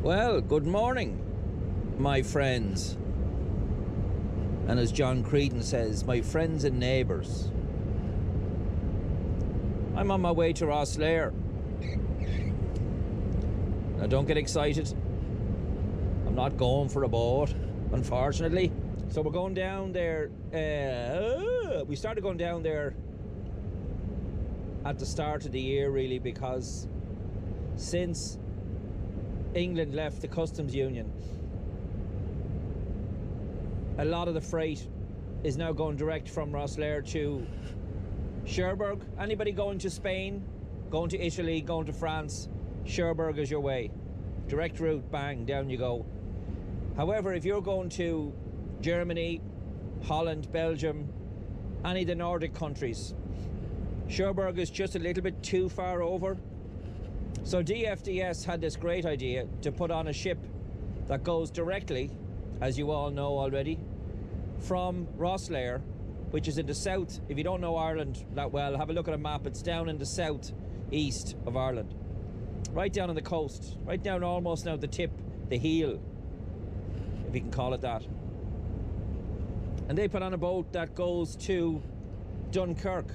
Well, good morning, my friends. And as John Creedon says, my friends and neighbours. I'm on my way to Rosslare. Now don't get excited. I'm not going for a boat, unfortunately. So we're going down there. We started going down there at the start of the year, really, because since England left the customs union, a lot of the freight is now going direct from Rosslare to Cherbourg. Anybody going to Spain, going to Italy, going to France, Cherbourg is your way. Direct route, bang, down you go. However, if you're going to Germany, Holland, Belgium, any of the Nordic countries, Cherbourg is just a little bit too far over. So DFDS had this great idea to put on a ship that goes directly, as you all know already, from Rosslare, which is in the south. If you don't know Ireland that well, have a look at a map. It's down in the south east of Ireland, right down on the coast, right down almost now the tip, the heel, if you can call it that. And they put on a boat that goes to Dunkirk,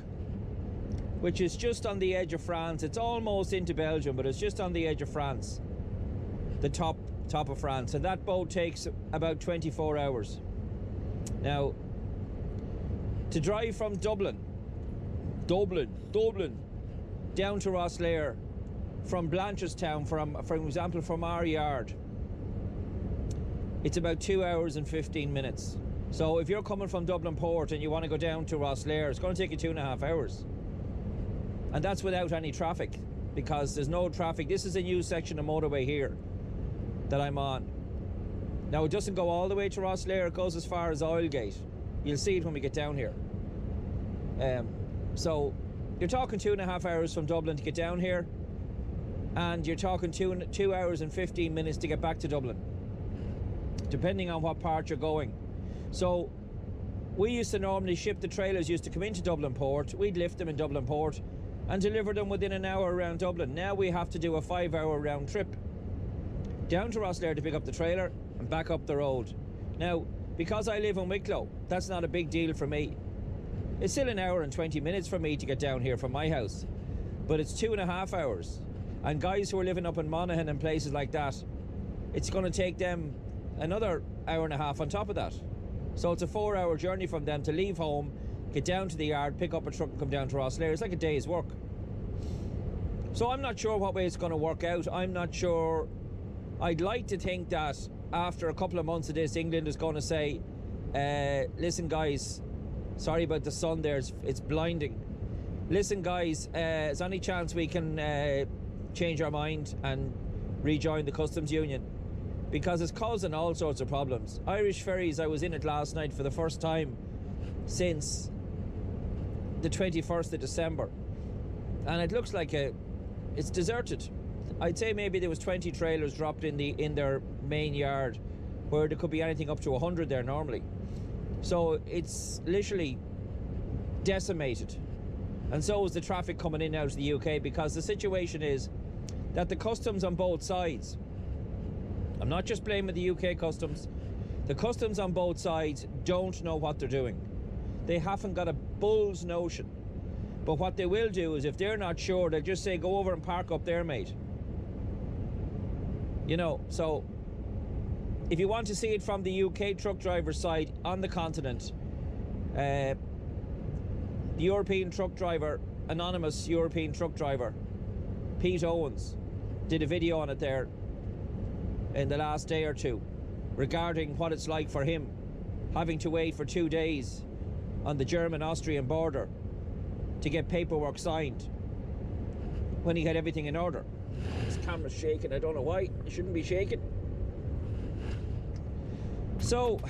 which is just on the edge of France. It's almost into Belgium, but it's just on the edge of France, the top of France. And that boat takes about 24 hours. Now, to drive from Dublin, down to Rosslare, from Blanchardstown, for example, from our yard, it's about 2 hours and 15 minutes. So if you're coming from Dublin Port and you want to go down to Rosslare, it's going to take you 2.5 hours. And that's without any traffic, because there's no traffic. This is a new section of motorway here that I'm on. Now, it doesn't go all the way to Rosslare, it goes as far as Oilgate. You'll see it when we get down here. So you're talking 2.5 hours from Dublin to get down here, and you're talking 2 hours and 15 minutes to get back to Dublin, depending on what part you're going. So we used to normally ship, the trailers used to come into Dublin Port, we'd lift them in Dublin Port and deliver them within an hour around Dublin. Now we have to do a 5-hour round trip down to Rosslare to pick up the trailer and back up the road. Now, because I live in Wicklow, that's not a big deal for me. It's still an hour and 20 minutes for me to get down here from my house, but it's 2.5 hours. And guys who are living up in Monaghan and places like that, it's going to take them another hour and a half on top of that. So it's a 4-hour journey from them to leave home, get down to the yard, pick up a truck and come down to Rosslare. It's like a day's work. So I'm not sure what way it's going to work out. I'm not sure. I'd like to think that after a couple of months of this, England is going to say, listen guys, sorry about the sun there, it's blinding. Listen guys, is there any chance we can change our mind and rejoin the customs union? Because it's causing all sorts of problems. Irish ferries, I was in it last night for the first time since the 21st of December. And it looks like it's deserted. I'd say maybe there was 20 trailers dropped in their main yard, where there could be anything up to 100 there normally. So it's literally decimated. And so is the traffic coming in and out of the UK, because the situation is that the customs on both sides, I'm not just blaming the UK customs, the customs on both sides don't know what they're doing. They haven't got a bull's notion. But what they will do is, if they're not sure, they'll just say, go over and park up there, mate. You know, so if you want to see it from the UK truck driver's side on the continent, the European truck driver, anonymous European truck driver, Pete Owens, did a video on it there in the last day or two regarding what it's like for him having to wait for 2 days on the German-Austrian border to get paperwork signed when he had everything in order. This camera's shaking, I don't know why. It shouldn't be shaking. So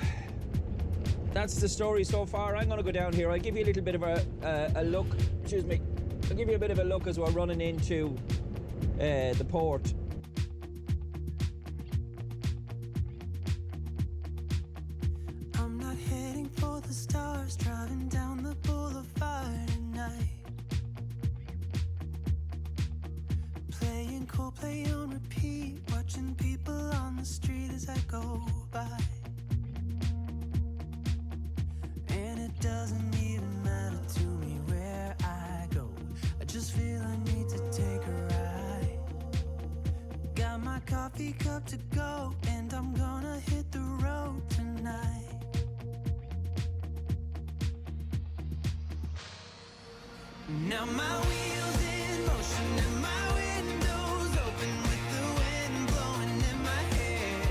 that's the story so far. I'm going to go down here. I'll give you a little bit of a look. Excuse me. I'll give you a bit of a look as we're running into the port. I'm not heading for the stars, driving down the boulevard at night. Playing Coldplay on repeat, watching watching people on the street as I go by. And it doesn't even matter to me where I go. I just feel I need to take a ride. Got my coffee cup to go, and I'm gonna hit the road tonight. Now my wheels in motion and my windows open with the wind blowing in my hair.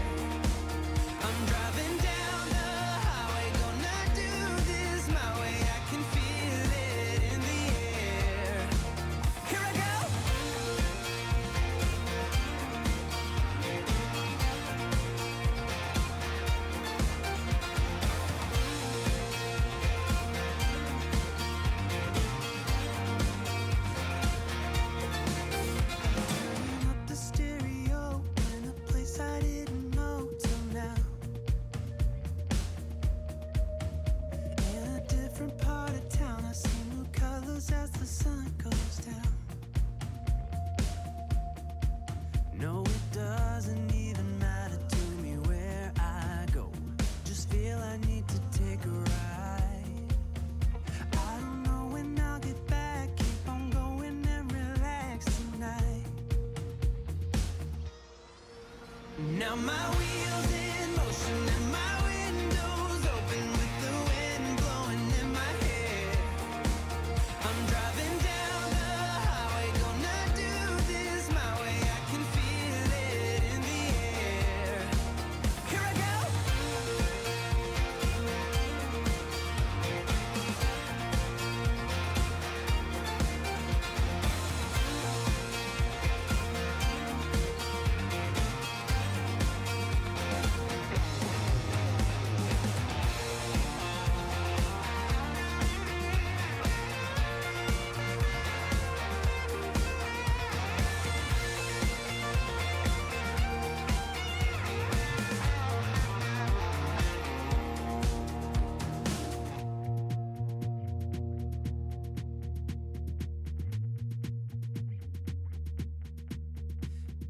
I'm driving down the highway, gonna do this my way. I can feel it in the air. Here I go. Turning up the stereo in a place I didn't know till now. In a different part of town, I see new colors as the sun goes down. No, it doesn't even matter to me where I go. Just feel I need to take a ride. I don't know when I'll get back. Keep on going and relax tonight. Now my wheels in motion and my windows open with the wind blowing in my hair. I'm driving down the highway, gonna do this my way. I can feel it in the air. Here I go.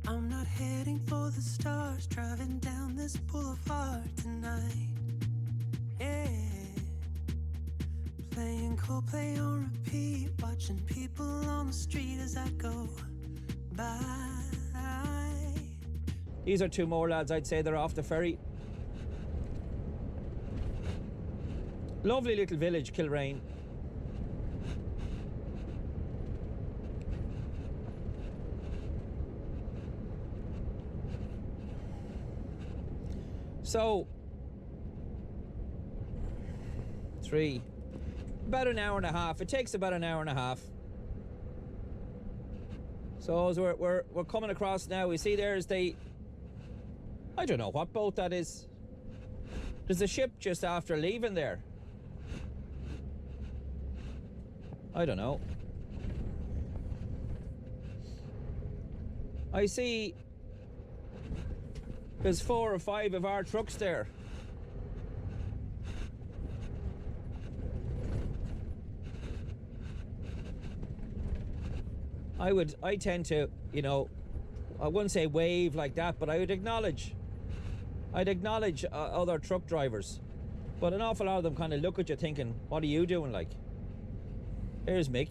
I'm not heading for the stars, driving down this boulevard tonight. Yeah. Playing Coldplay on repeat, watching people on the street as I go by. These are two more lads, I'd say they're off the ferry. Lovely little village, Kilrain. So, about an hour and a half. It takes about an hour and a half. So as we're coming across now, we see there's the, I don't know what boat that is. There's a ship just after leaving there. I don't know. I see there's 4 or 5 of our trucks there. I tend to, you know, I wouldn't say wave like that, but I'd acknowledge other truck drivers. But an awful lot of them kind of look at you thinking, what are you doing, like? Here's Mick.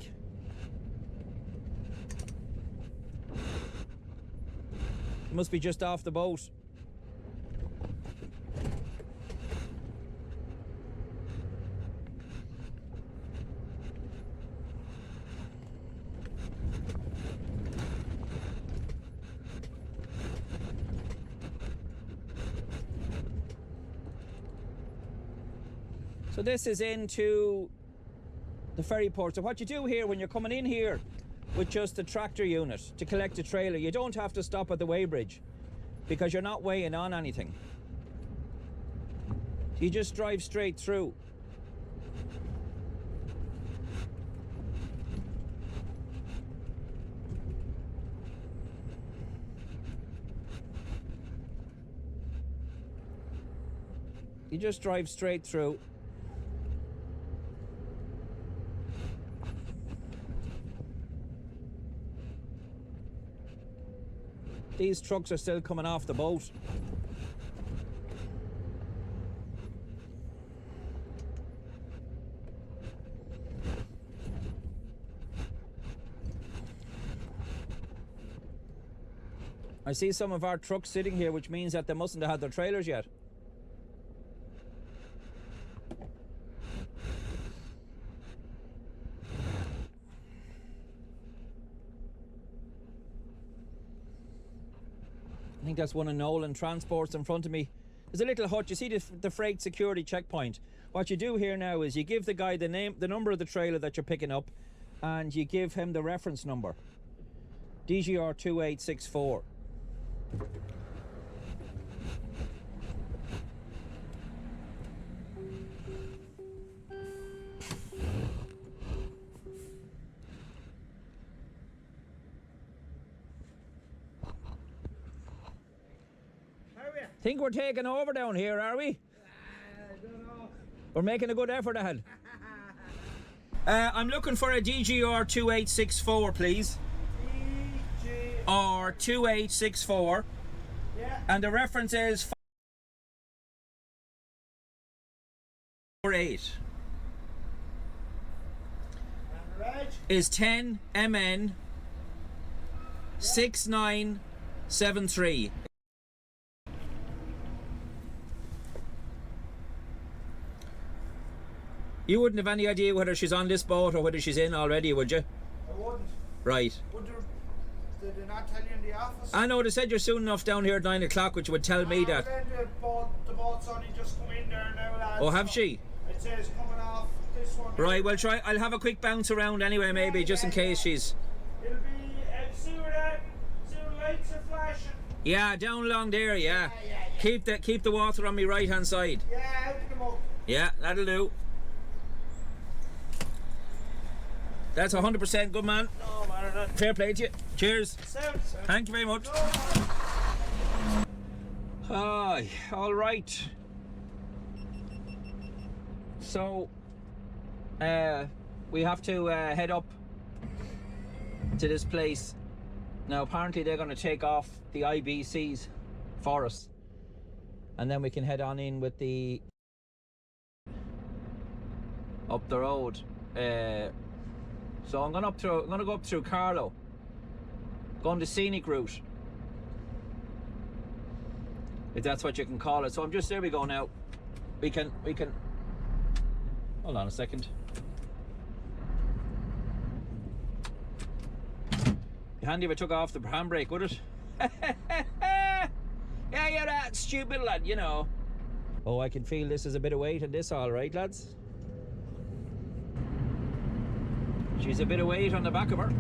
He must be just off the boat. So this is into the ferry port. So what you do here when you're coming in here with just a tractor unit to collect a trailer, you don't have to stop at the weighbridge because you're not weighing on anything. You just drive straight through. You just drive straight through. These trucks are still coming off the boat. I see some of our trucks sitting here, which means that they mustn't have had their trailers yet. I think that's one of Nolan Transport's in front of me. There's a little hut. You see the freight security checkpoint. What you do here now is you give the guy the name, the number of the trailer that you're picking up, and you give him the reference number. DGR 2864. Think we're taking over down here, are we? I don't know. We're making a good effort ahead. I'm looking for a DGR 2864, please. Or 2864. Yeah. And the reference is 48. And Reg? Is 10 MN 6973. You wouldn't have any idea whether she's on this boat or whether she's in already, would you? I wouldn't. Right. Did they not tell you in the office? I know, they said you're soon enough down here at 9 o'clock, which would tell me that. Then the boat's only just come in there now, lads. Oh, have she? It says coming off this one. Right, well try. I'll have a quick bounce around anyway, maybe, just in case she's... It'll be, see where the lights are flashing? Yeah, down along there, yeah. Keep the water on me right hand side. Yeah, out of the muck. Yeah, that'll do. That's 100% good, man. No matter that. Fair play to you. Cheers. Sound. Thank you very much. Hi, all right. So, we have to head up to this place. Now, apparently they're going to take off the IBCs for us. And then we can head on in with the... up the road. So I'm going to go up through Carlow, going the Scenic route, if that's what you can call it. So I'm just, there we go now. We can, hold on a second. Be handy if I took off the handbrake, would it? Yeah, you're that stupid lad, you know. Oh, I can feel this is a bit of weight in this, all right, lads. She's a bit of weight on the back of her.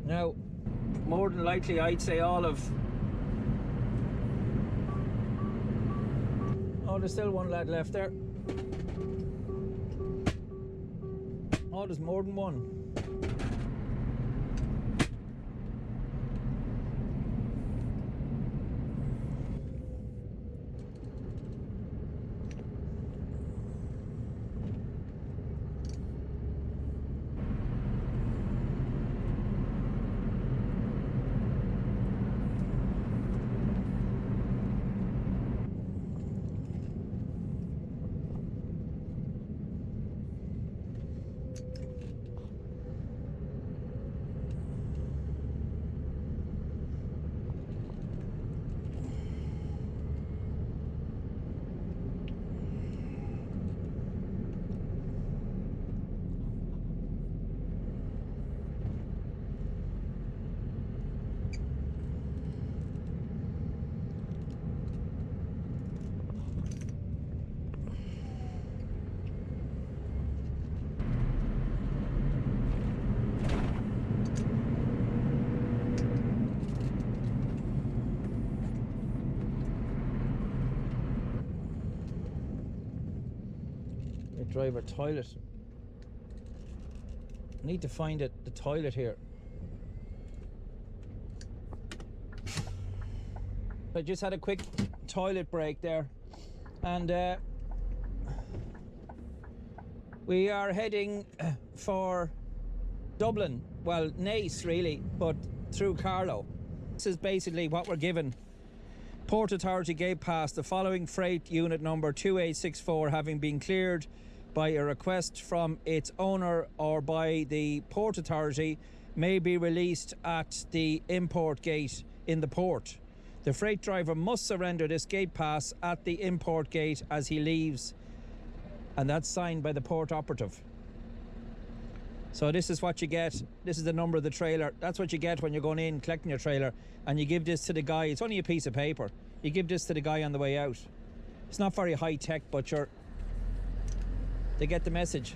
Now, more than likely, I'd say all of... Oh, there's still one lad left there. Oh, there's more than one. Driver toilet. I need to find it, the toilet here. I just had a quick toilet break there, and We are heading for Dublin. Well, Naas really, but through Carlow. This is basically what we're given. Port Authority Gate Pass, the following freight unit number 2864 having been cleared by a request from its owner or by the Port Authority may be released at the import gate in the port. The freight driver must surrender this gate pass at the import gate as he leaves, and that's signed by the port operative. So this is what you get. This is the number of the trailer. That's what you get when you're going in collecting your trailer, and you give this to the guy. It's only a piece of paper. You give this to the guy on the way out. It's not very high tech, but they get the message.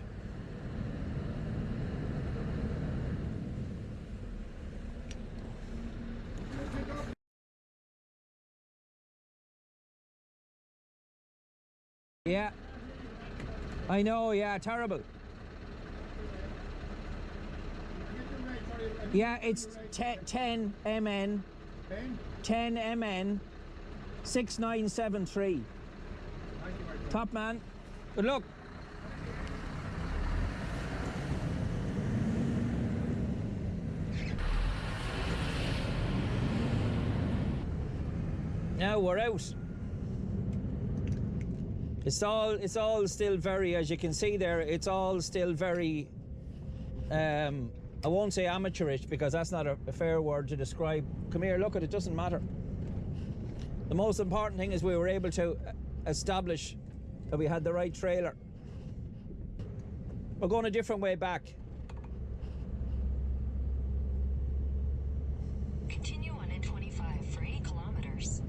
Yeah, I know. Yeah, terrible. Yeah, it's 10 MN 10 MN 6973. Top man. Good luck. Now we're out. It's all still very, as you can see there, it's all still very I won't say amateurish because that's not a fair word to describe. Come here, look at it, doesn't matter. The most important thing is we were able to establish that we had the right trailer. We're going a different way back. Continue on N25 for 8 kilometers.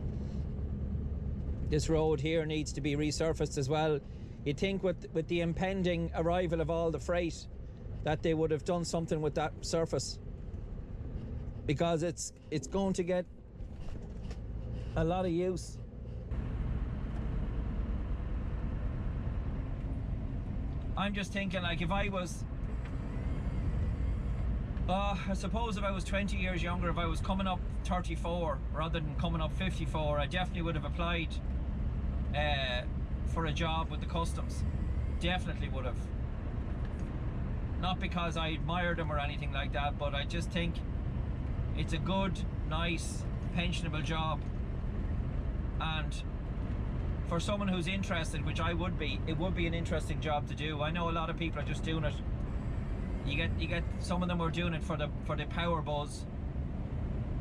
This road here needs to be resurfaced as well. You'd think with the impending arrival of all the freight that they would have done something with that surface, because it's going to get a lot of use. I'm just thinking, like, if I was I suppose if I was 20 years younger, if I was coming up 34 rather than coming up 54, I definitely would have applied for a job with the customs. Definitely would have. Not because I admired them or anything like that, but I just think it's a good, nice, pensionable job. And for someone who's interested, which I would be, it would be an interesting job to do. I know a lot of people are just doing it. You get some of them are doing it for the power buzz,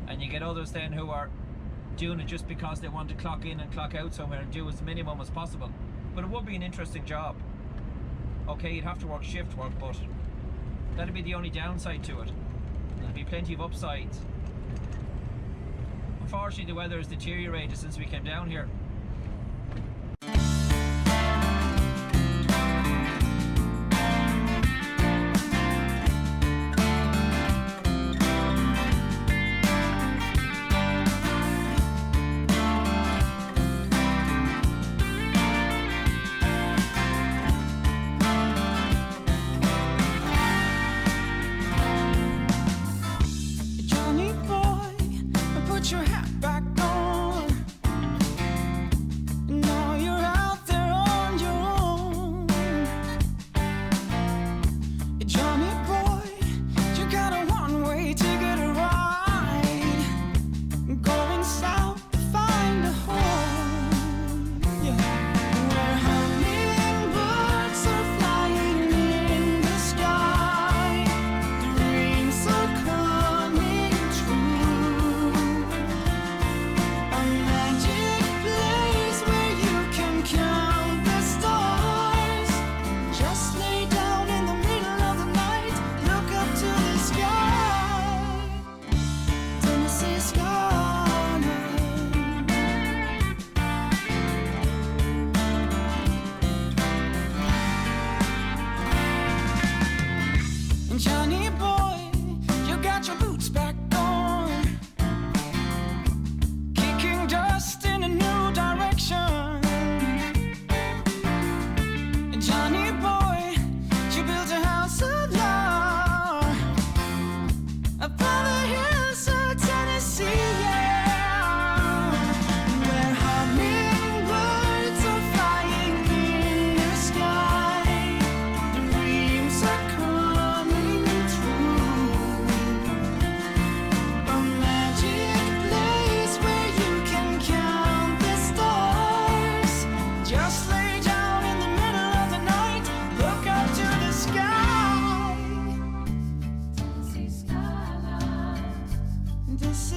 and you get others then who are doing it just because they want to clock in and clock out somewhere and do as minimum as possible. But it would be an interesting job. Okay, you'd have to work shift work, but that'd be the only downside to it. There'll be plenty of upsides. Unfortunately, the weather has deteriorated since we came down here. Johnny boy, put your hat back on.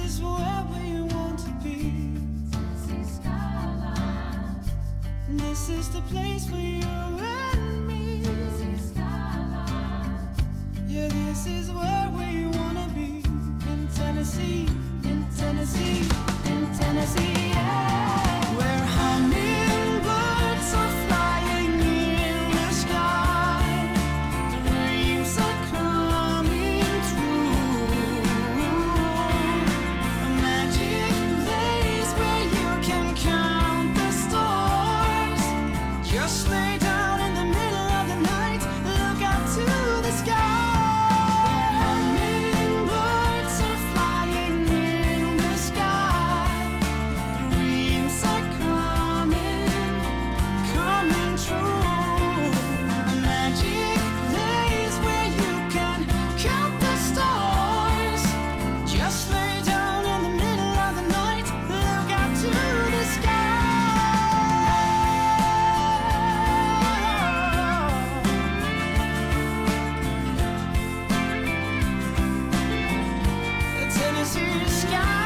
is where we want to be. This is the place for you and me. Yeah, this is where we wanna be. In Tennessee, in Tennessee, in Tennessee, yeah. Where hummingbirds are flying in the sky. Dreams are coming true. A magic place where you can count the stars. Just lay down in the middle of the night, look out to the sky. Hummingbirds are flying in the sky. Dreams are coming true. A magic place where you can count the stars. Just lay down in the middle of the night, look out to the sky. The Tennessee skyline.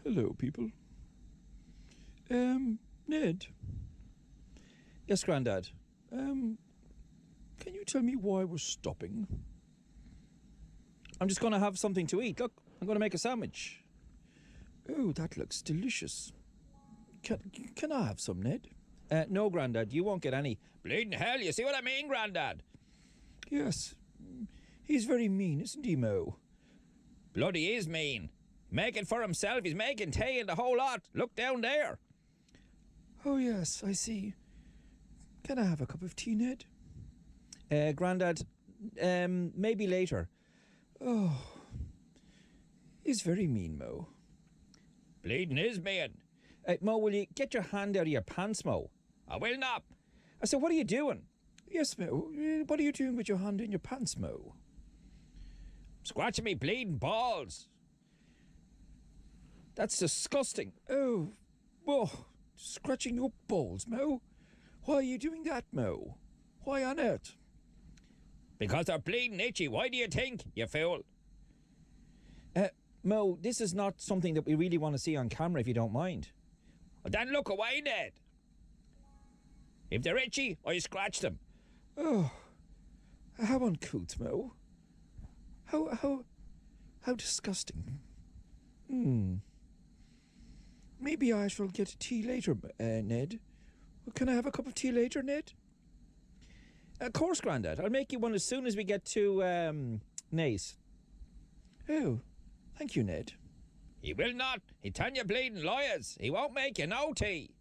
Hello, people. Ned. Yes, Grandad. Can you tell me why we're stopping? I'm just going to have something to eat. Look, I'm going to make a sandwich. Oh, that looks delicious. Can I have some, Ned? No, Grandad, you won't get any. Bleeding hell, you see what I mean, Grandad? Yes. He's very mean, isn't he, Mo? Bloody is mean. Making for himself, he's making tea and the whole lot. Look down there. Oh, yes, I see. Can I have a cup of tea, Ned? Grandad, maybe later. Oh, he's very mean, Mo. Bleeding is mean. Mo, will you get your hand out of your pants, Mo? I will not. I said, what are you doing? Yes, Mo. What are you doing with your hand in your pants, Mo? Scratching me bleeding balls. That's disgusting. Oh, whoa. Scratching your balls, Mo? Why are you doing that, Mo? Why on earth? Because they're bleeding itchy. Why do you think, you fool? Mo, this is not something that we really want to see on camera, if you don't mind. Well, then look away, Ned. If they're itchy, I scratch them. Oh, how uncouth, Mo. How disgusting. Maybe I shall get tea later, Ned. Can I have a cup of tea later, Ned? Of course, Grandad. I'll make you one as soon as we get to, Naas. Oh, thank you, Ned. He will not. He'll turn you bleeding liars. He won't make you no tea.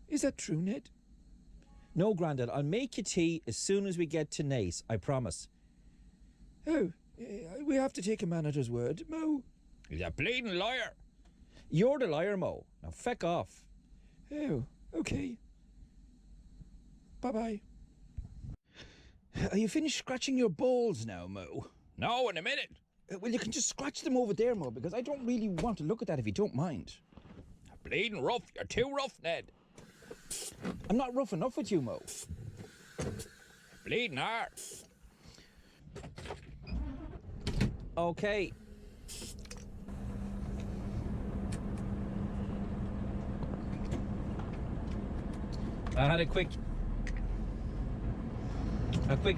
Is that true, Ned? No, Grandad. I'll make you tea as soon as we get to Naas. I promise. Oh, we have to take a man at his word, Mo. He's a bleeding liar. You're the liar, Mo. Now feck off. Oh, okay. Bye-bye. Are you finished scratching your balls now, Mo? No, in a minute. Well, you can just scratch them over there, Mo, because I don't really want to look at that if you don't mind. Bleeding rough. You're too rough, Ned. I'm not rough enough with you, Mo. Bleeding hard. Okay. I had a quick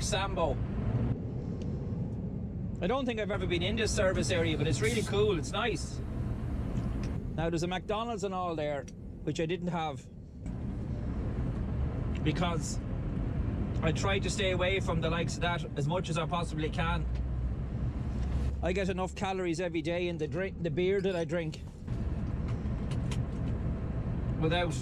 sambo. I don't think I've ever been in this service area, but it's really cool. It's nice. Now there's a McDonald's and all there, which I didn't have because I try to stay away from the likes of that as much as I possibly can. I get enough calories every day in the beer that I drink without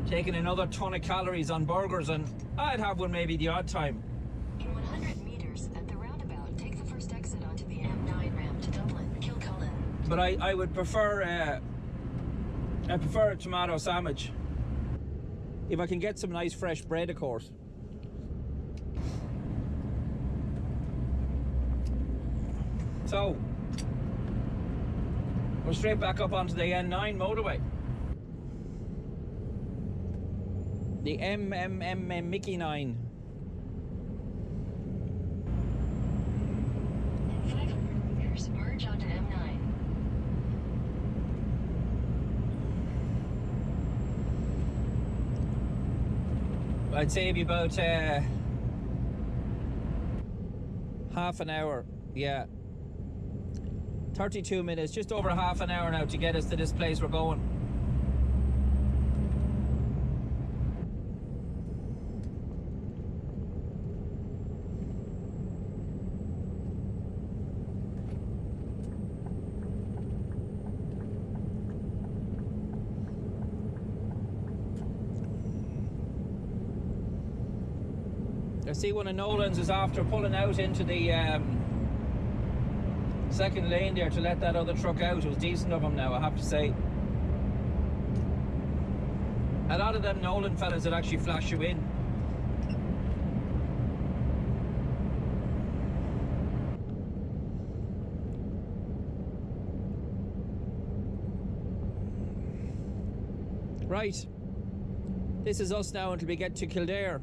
taking another ton of calories on burgers, and I'd have one maybe the odd time. In 100 meters at the roundabout, take the first exit onto the M9 ramp to Dublin, Kilcullen. But I would prefer I prefer a tomato sandwich. If I can get some nice fresh bread, of course. So, we're straight back up onto the N9 motorway. The Mickey 9. In 500 meters, merge onto M9. I'd say it'd be about half an hour, yeah. 32 minutes, just over half an hour now to get us to this place we're going. I see one of Nolan's is after pulling out into the second lane there to let that other truck out. It was decent of him now, I have to say. A lot of them Nolan fellas that actually flash you in. Right. This is us now until we get to Kildare.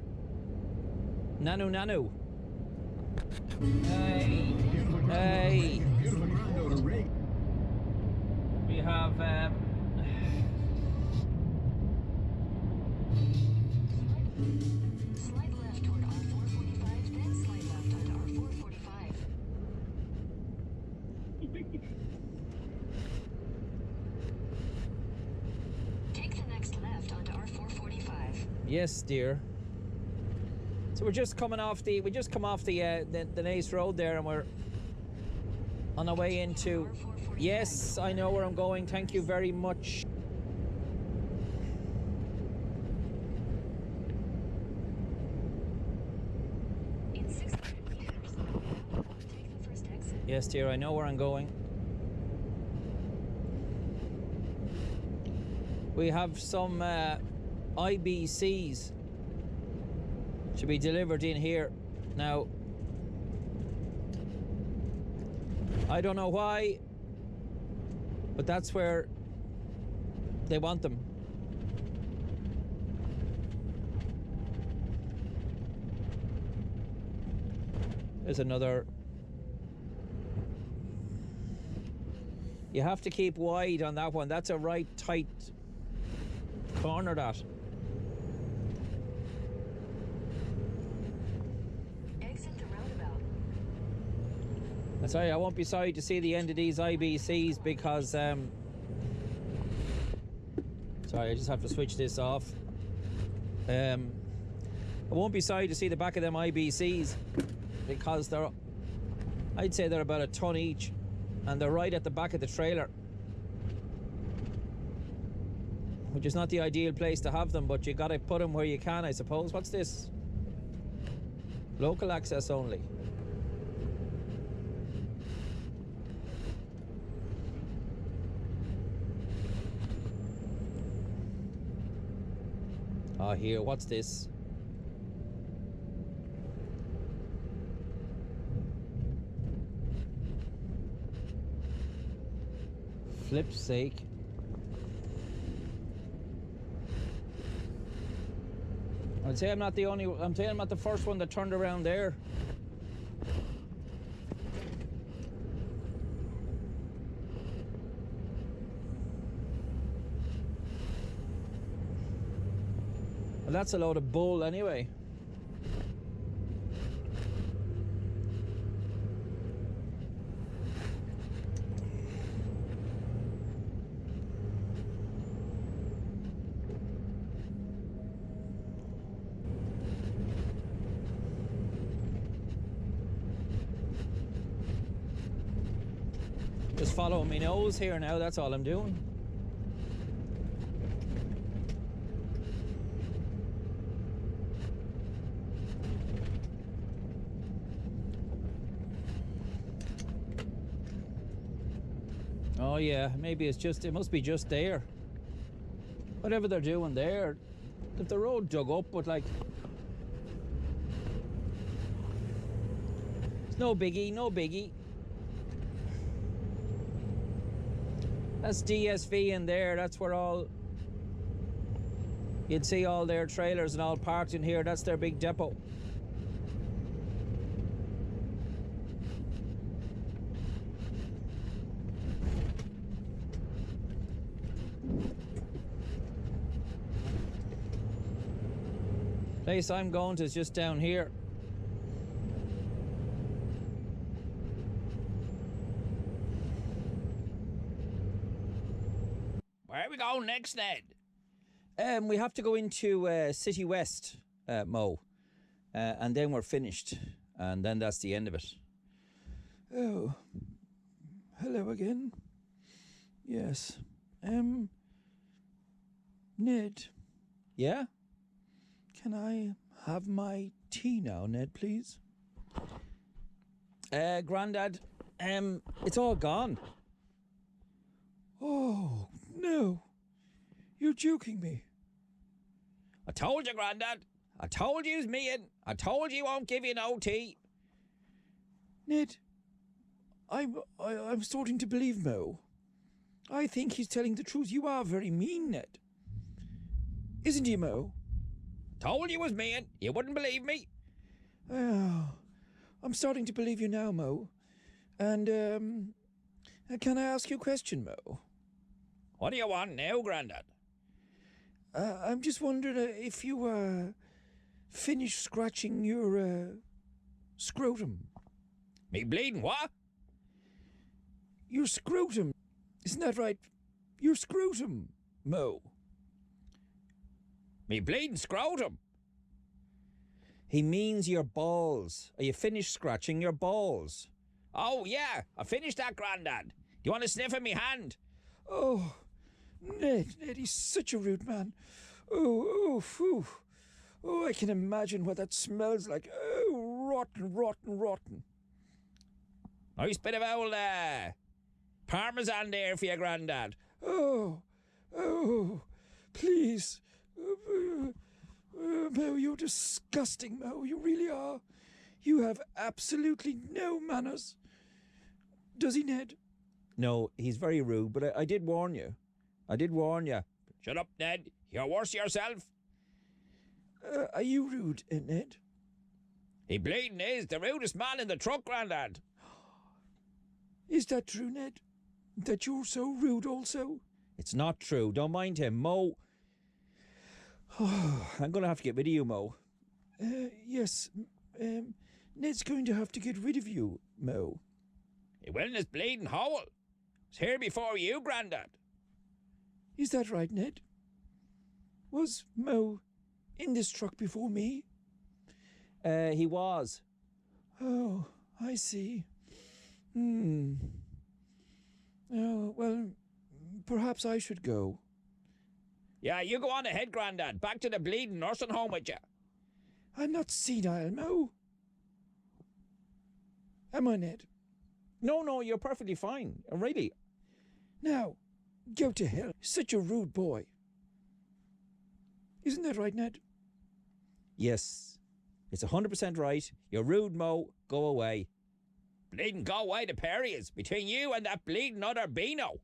Nanu. Hey. Hey. We have Slide left toward R445, then slide left onto R445. Take the next left onto R445. yes, dear. So we just come off the Nace Road there, and we're on our way into. Yes, I know where I'm going. Thank you very much. In 600 meters, take the first exit. Yes, dear, I know where I'm going. We have some IBCs to be delivered in here. Now, I don't know why, but that's where they want them. There's another. You have to keep wide on that one. That's a right tight corner, that. Exit the roundabout. I tell you, I won't be sorry to see the end of these IBCs because sorry, I just have to switch this off. I won't be sorry to see the back of them IBCs because they're, I'd say they're about a ton each, and they're right at the back of the trailer, which is not the ideal place to have them, but you gotta put them where you can, I suppose. What's this? Local access only. Ah, here, what's this? Flip's sake. I'd say I'm not the only, I'm saying I'm not the first one that turned around there. Well, that's a load of bull anyway. Just following my nose here now, that's all I'm doing. Oh yeah, maybe it's just, it must be just there. Whatever they're doing there, if the road dug up, but like, it's no biggie, no biggie. That's DSV in there, that's where all, you'd see all their trailers and all parked in here, that's their big depot. Place I'm going to is just down here. Where are we going next, Ned? We have to go into City West, Mo, and then we're finished, and then that's the end of it. Oh, hello again. Yes. Ned, Yeah? can I have my tea now, Ned, please? Grandad, it's all gone. Oh, no. You're joking me. I told you, Grandad. I told you's mean. I told you he won't give you no tea. Ned, I'm starting to believe Mo. I think he's telling the truth. You are very mean, Ned. Isn't he, Mo? Told you was mean. You wouldn't believe me. Oh, I'm starting to believe you now, Mo. And, can I ask you a question, Mo? What do you want now, Grandad? I'm just wondering if you, finished scratching your, scrotum. Me bleeding what? Your scrotum. Isn't that right? Your scrotum, Mo. Me bleeding scrotum. He means your balls. Are you finished scratching your balls? Oh, yeah. I finished that, Grandad. Do you want to sniff at me hand? Oh, Ned, he's such a rude man. Oh, phew. Oh, I can imagine what that smells like. Oh, rotten, rotten, rotten. Nice bit of old, parmesan there for you, Grandad. Oh, please. Mo, you're disgusting, Mo. You really are. You have absolutely no manners. Does he, Ned? No, he's very rude, but I did warn you. I did warn you. Shut up, Ned. You're worse yourself. Are you rude, Ned? He bleeding is the rudest man in the truck, Grandad. Is that true, Ned? That you're so rude also? It's not true. Don't mind him, Mo. I'm going to have to get rid of you, Mo. Yes. Ned's going to have to get rid of you, Mo. He went in his bleeding hole. Was here before you, Grandad. Is that right, Ned? Was Mo in this truck before me? He was. Oh, I see. Oh, well, perhaps I should go. Yeah, you go on ahead, Grandad. Back to the bleeding nursing home with you. I'm not senile, Mo. Am I, Ned? No, you're perfectly fine. Really. Now, go to hell. Such a rude boy. Isn't that right, Ned? Yes. It's 100% right. You're rude, Mo. Go away. Bleeding go away the Perry is. Between you and that bleeding other Beano.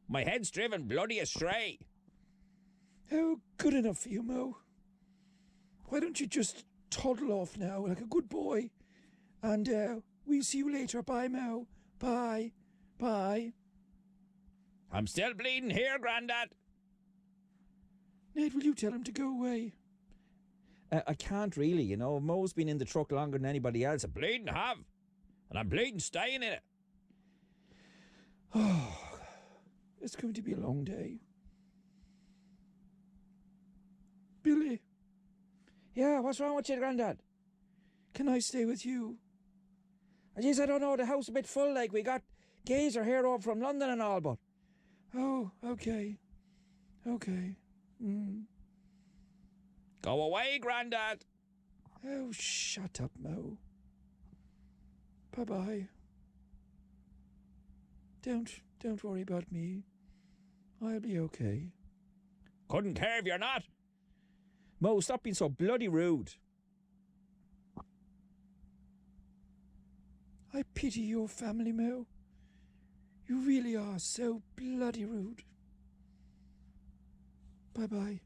My head's driven bloody astray. Oh, good enough for you, Mo. Why don't you just toddle off now like a good boy? And we'll see you later. Bye, Mo. Bye. Bye. I'm still bleeding here, Grandad. Ned, will you tell him to go away? I can't really, you know. Mo's been in the truck longer than anybody else. I'm bleeding have. And I'm bleeding staying in it. Oh, it's going to be a long day. Billy. Yeah, what's wrong with you, Grandad? Can I stay with you? Jeez, I don't know. The house is a bit full, like. We got Gazer here over from London and all, but... Oh, okay. Okay. Go away, Grandad. Oh, shut up, Mo. Bye-bye. Don't worry about me. I'll be okay. Couldn't care if you're not. Mo, stop being so bloody rude. I pity your family, Mo. You really are so bloody rude. Bye-bye.